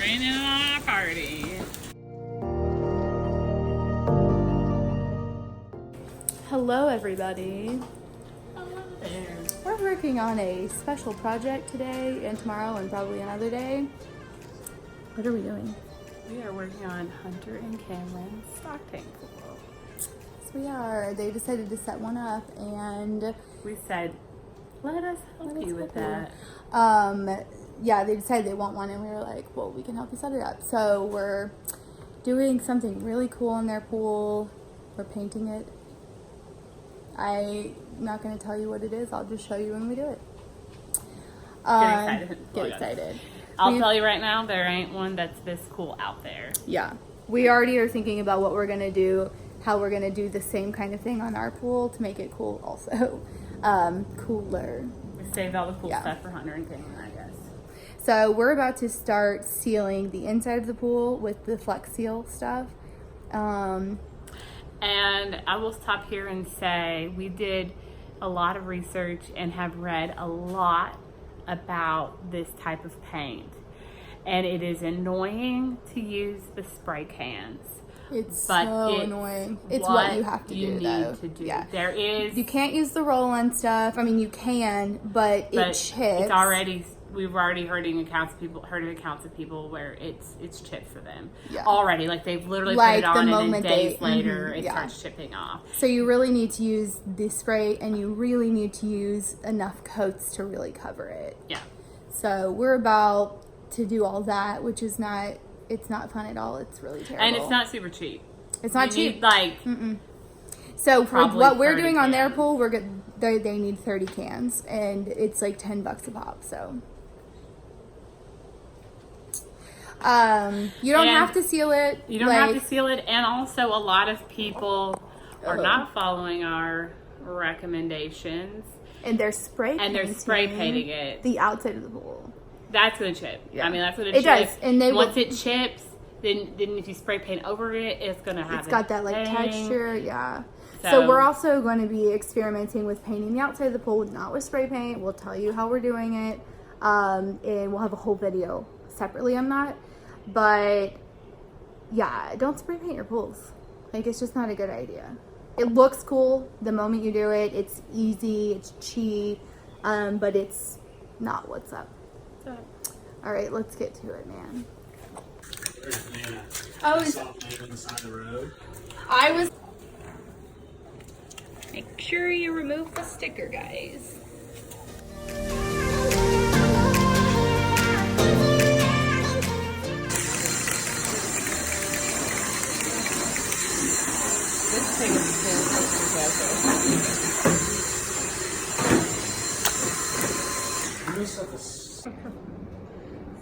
Joining our party. Hello everybody. Hello there. We're working on a special project today and tomorrow and probably another day. What are we doing? We are working on Hunter and Cameron's stock tank pool. Yes, we are. They decided to set one up and We said, let us help you with that. Yeah, they decided they want one and we were like, well, we can help you set it up. So we're doing something really cool in their pool. We're painting it. I'm not going to tell you what it is. I'll just show you when we do it. Get excited. Get excited. I'll tell you right now, there ain't one that's this cool out there. Yeah. We already are thinking about what we're going to do, how we're going to do the same kind of thing on our pool to make it cool also. Cooler. We saved all the cool stuff for Hunter and Cameron, I guess. So we're about to start sealing the inside of the pool with the Flex Seal stuff. And I will stop here and say we did a lot of research and have read a lot about this type of paint. And it is annoying to use the spray cans. It's so annoying. It's what you have to do, though. Yeah. There is. You can't use the roll-on stuff. I mean, you can, but it chips. It's already. We've already heard of accounts of people where it's chipped for them already. Like they've literally put it on, and then days later it starts chipping off. So you really need to use the spray, and you really need to use enough coats to really cover it. Yeah. So we're about to do all that, which is not. It's not fun at all. It's really terrible. And it's not super cheap. It's not cheap. So for what we're doing on their pool, we're good. They need 30 cans, and it's like $10 a pop. So. You don't have to seal it. You don't have to seal it, and also a lot of people are not following our recommendations. And they're spray painting it. The outside of the pool. That's gonna chip. Yeah. I mean, that's what it does. And once it chips, then if you spray paint over it, it's gonna have. It's got that like texture. Yeah. So we're also going to be experimenting with painting the outside of the pool, not with spray paint. We'll tell you how we're doing it, and we'll have a whole video separately on that. But yeah, don't spray paint your pools. Like, it's just not a good idea. It looks cool the moment you do it. It's easy, it's cheap, but it's not what's up. All right, let's get to it, man. I was. Make sure you remove the sticker, guys.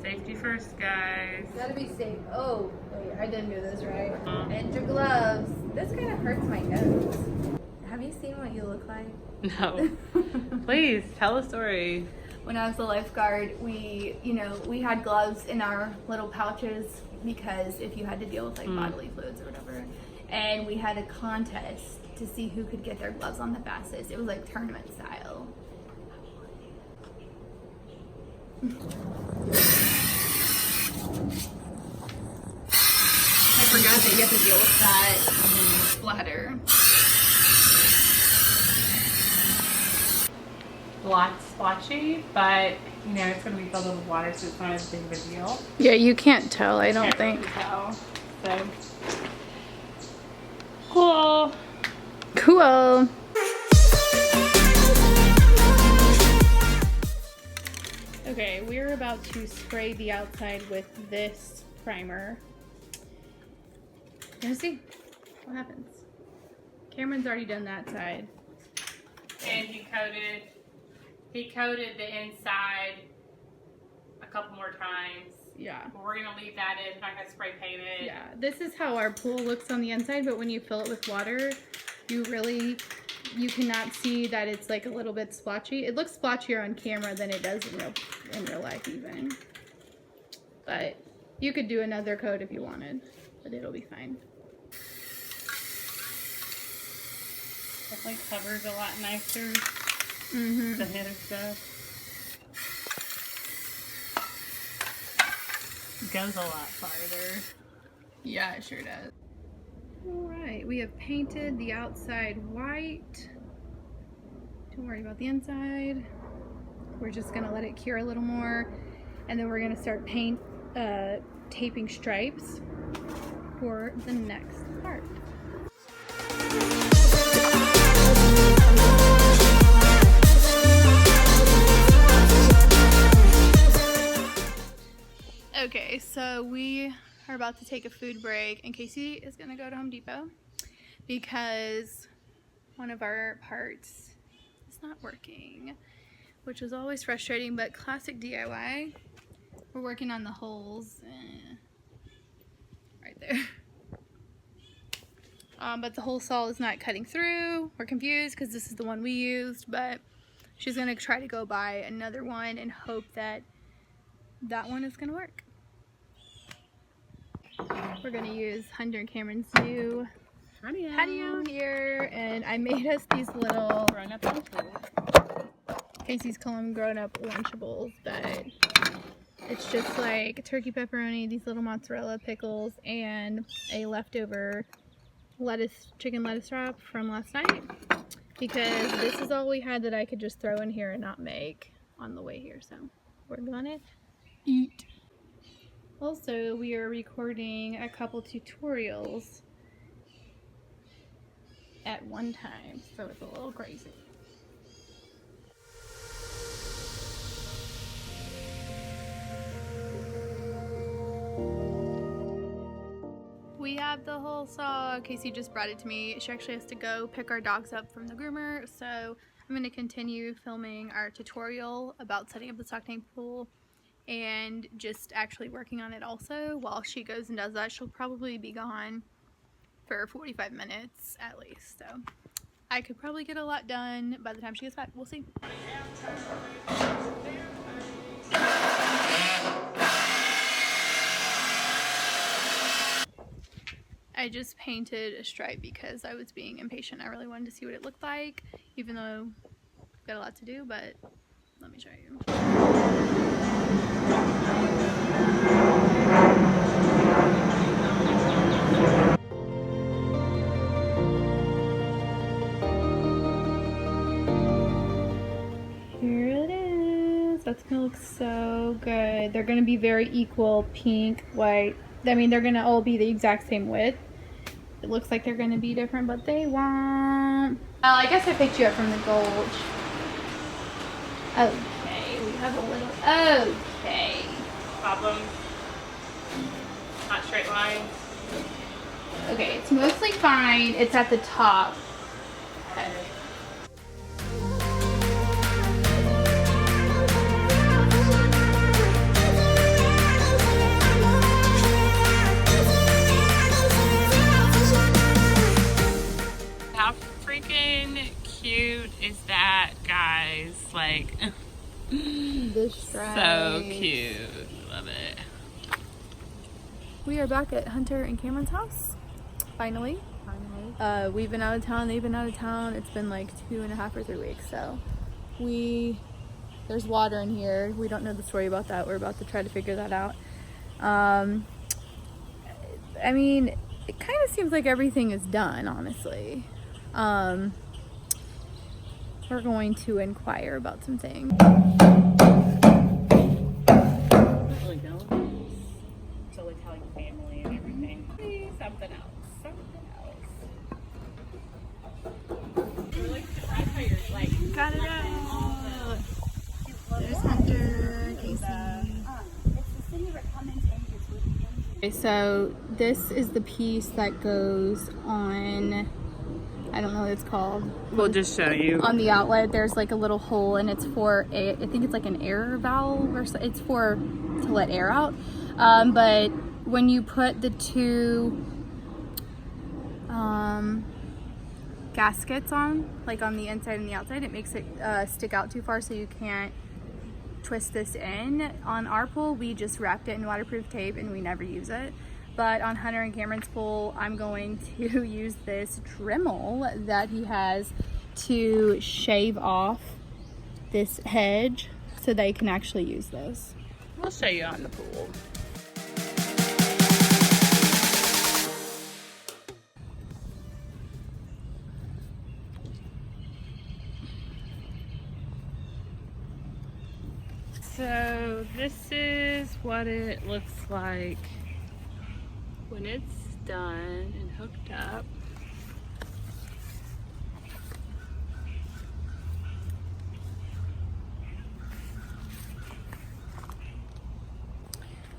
Safety first, guys. Gotta be safe. Oh, wait, I didn't do this right. And your gloves. This kind of hurts my nose. Have you seen what you look like? No. Please, tell a story. When I was a lifeguard, we had gloves in our little pouches because if you had to deal with like bodily fluids or whatever. And we had a contest to see who could get their gloves on the fastest. It was like tournament style. I forgot that you have to deal with that splatter. A lot splotchy, but it's going to be filled with water, so it's not as big of a deal. Yeah, you can't tell, I don't think. Really tell. So cool. Cool. Okay, we're about to spray the outside with this primer. Let's see what happens. Cameron's already done that side. And he coated the inside a couple more times. Yeah. We're going to leave that in. Not going to spray paint it. Yeah. This is how our pool looks on the inside, but when you fill it with water, you cannot see that it's like a little bit splotchy. It looks splotchier on camera than it does in real life even. But you could do another coat if you wanted, but it'll be fine. Definitely covers a lot nicer than the other stuff. goes a lot farther. Yeah, it sure does. Alright, we have painted the outside white. Don't worry about the inside. We're just gonna let it cure a little more, and then we're gonna start taping stripes for the next part. Okay, so we are about to take a food break, and Casey is gonna go to Home Depot because one of our parts is not working, which is always frustrating, but classic DIY. We're working on the holes right there. But the hole saw is not cutting through. We're confused because this is the one we used, but she's gonna try to go buy another one and hope that that one is gonna work. We're gonna use Hunter and Cameron's new patio here, and I made us these little Grown-up Lunchables. Casey's call them grown-up Lunchables, but it's just like turkey pepperoni, these little mozzarella pickles, and a leftover chicken lettuce wrap from last night, because this is all we had that I could just throw in here and not make on the way here, so we're gonna eat. Also, we are recording a couple tutorials at one time, so it's a little crazy. We have the hole saw. Casey just brought it to me. She actually has to go pick our dogs up from the groomer, so I'm going to continue filming our tutorial about setting up the stock tank pool and just actually working on it also. While she goes and does that, she'll probably be gone for 45 minutes at least, so I could probably get a lot done by the time she gets back. We'll see. I just painted a stripe because I was being impatient. I really wanted to see what it looked like, even though I've got a lot to do, but let me show you. Here it is. That's gonna look so good. They're gonna be very equal, pink, white. I mean, they're gonna all be the exact same width. It looks like they're gonna be different, but they won't. Well, I guess I picked you up from the Gulch. Okay, we have a little, okay. Problems. Not straight lines. Okay, it's mostly fine. It's at the top. Okay. How freaking cute is that, guys? Like, This stripe. so cute. Love it. We are back at Hunter and Cameron's house. Finally. We've been out of town, they've been out of town. It's been like 2.5 or 3 weeks, so there's water in here. We don't know the story about that. We're about to try to figure that out. I mean, it kind of seems like everything is done, honestly. We're going to inquire about some things. So Italian family and everything. Something else. Got it out. There's Hunter, Casey. Okay, so this is the piece that goes on, I don't know what it's called. We'll just show you. On the outlet, there's like a little hole, and it's for I think it's like an air valve, or it's for to let air out. But when you put the two gaskets on, like on the inside and the outside, it makes it stick out too far, so you can't twist this in. On our pool, we just wrapped it in waterproof tape and we never use it. But on Hunter and Cameron's pool, I'm going to use this Dremel that he has to shave off this hedge so they can actually use this. We'll show you on the pool. So this is what it looks like when it's done and hooked up.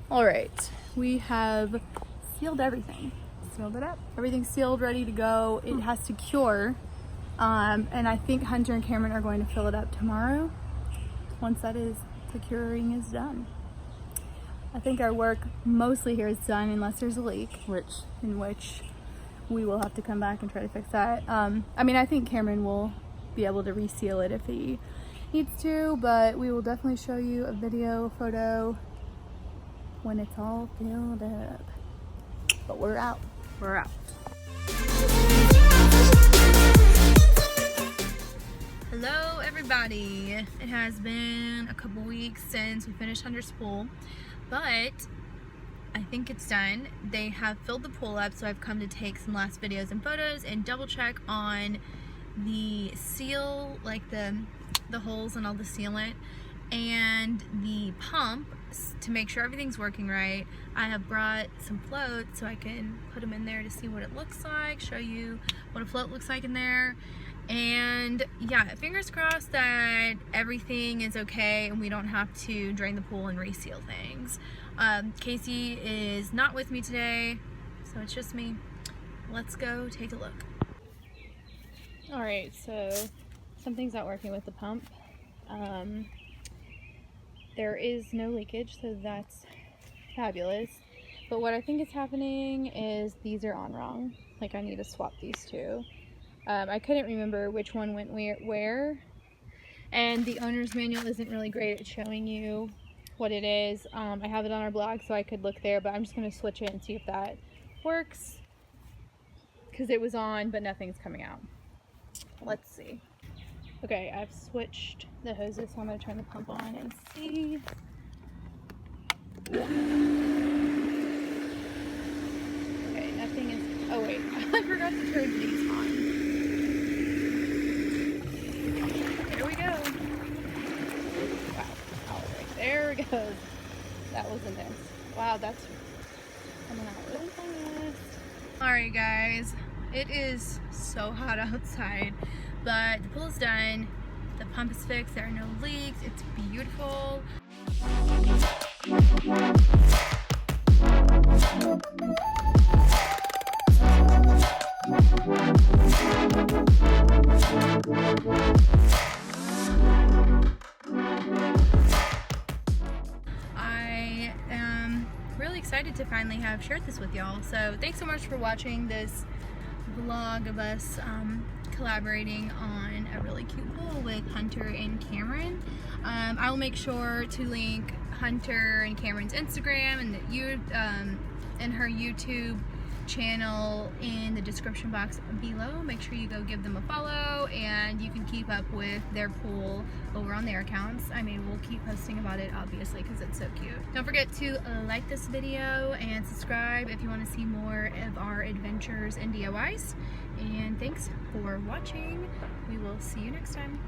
All right, we have sealed everything. Sealed it up. Everything's sealed, ready to go. It has to cure. And I think Hunter and Cameron are going to fill it up tomorrow. Once the curing is done. I think our work mostly here is done unless there's a leak, in which we will have to come back and try to fix that. I mean, I think Cameron will be able to reseal it if he needs to, but we will definitely show you a video, photo when it's all filled up. But we're out. We're out. Hello everybody. It has been a couple weeks since we finished Hunter's pool, but I think it's done. They have filled the pool up, so I've come to take some last videos and photos and double check on the seal, like the holes and all the sealant, and the pump to make sure everything's working right. I have brought some floats so I can put them in there to see what it looks like, show you what a float looks like in there. And yeah, fingers crossed that everything is okay and we don't have to drain the pool and reseal things. Casey is not with me today, so it's just me. Let's go take a look. All right, so something's not working with the pump. There is no leakage, so that's fabulous. But what I think is happening is these are on wrong. Like, I need to swap these two. I couldn't remember which one went where. And the owner's manual isn't really great at showing you what it is. I have it on our blog so I could look there, but I'm just going to switch it and see if that works. Because it was on, but nothing's coming out. Let's see. Okay, I've switched the hoses, so I'm going to turn the pump on and see. Okay, nothing is... Oh wait, I forgot to turn these on. There we go. Wow, alright, there it goes. That was a mess. Wow, that's coming out really fast. Alright guys, it is so hot outside. But the pool is done, the pump is fixed, there are no leaks, it's beautiful. I am really excited to finally have shared this with y'all. So thanks so much for watching this vlog of us collaborating on a really cute pool with Hunter and Cameron. I will make sure to link Hunter and Cameron's Instagram and her YouTube channel in the description box below. Make sure you go give them a follow, and you can keep up with their pool over on their accounts. I mean, we'll keep posting about it obviously because it's so cute. Don't forget to like this video and subscribe if you want to see more of our adventures and DIYs. And thanks for watching. We will see you next time.